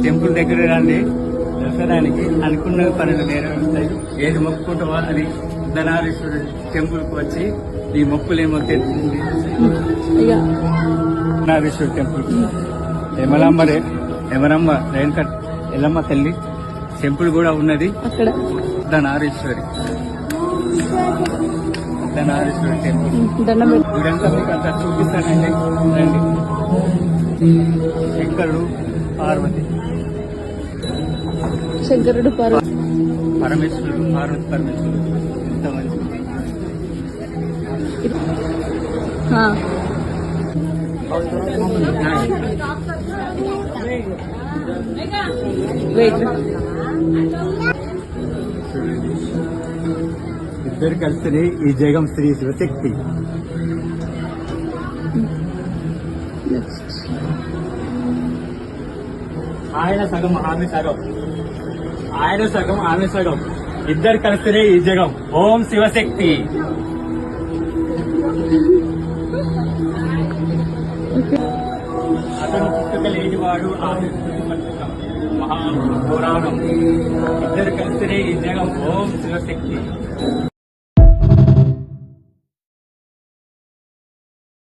Temple దగ్గర రండి, దర్శనానికి అనుకున్న పనులు నెరవేరుతాయి. ఏది మొక్కుకుంటావో అది ధనారీశ్వరుడు టెంపుల్కి వచ్చి ఈ మొక్కులేమో తెచ్చింది. ధనారీశ్వరుడు టెంపుల్ యమరమ్మ రేణుకట్ ఎల్లమ్మ తల్లి టెంపుల్ కూడా ఉన్నది అక్కడ. ధనారీశ్వరి టెంపుల్ ఇదంతా మీకు అంతా చూపిస్తానండి. రండి. శంకరుడు పార్వతి పరమేశ్వరుడు ఎంత మంచి. ఇద్దరు కలిసి ఈ జగం శ్రీ శివశక్తి. ఆయన సగం ఆమె సగం ఇద్దరు కలిస్తేనే ఈ జగం. ఓం శివశక్తి. అతను పుట్టుక లేనివాడు, ఆమె మహా పురాణం. ఇద్దరు కలిస్తేనే ఈ జగం. ఓం శివశక్తి.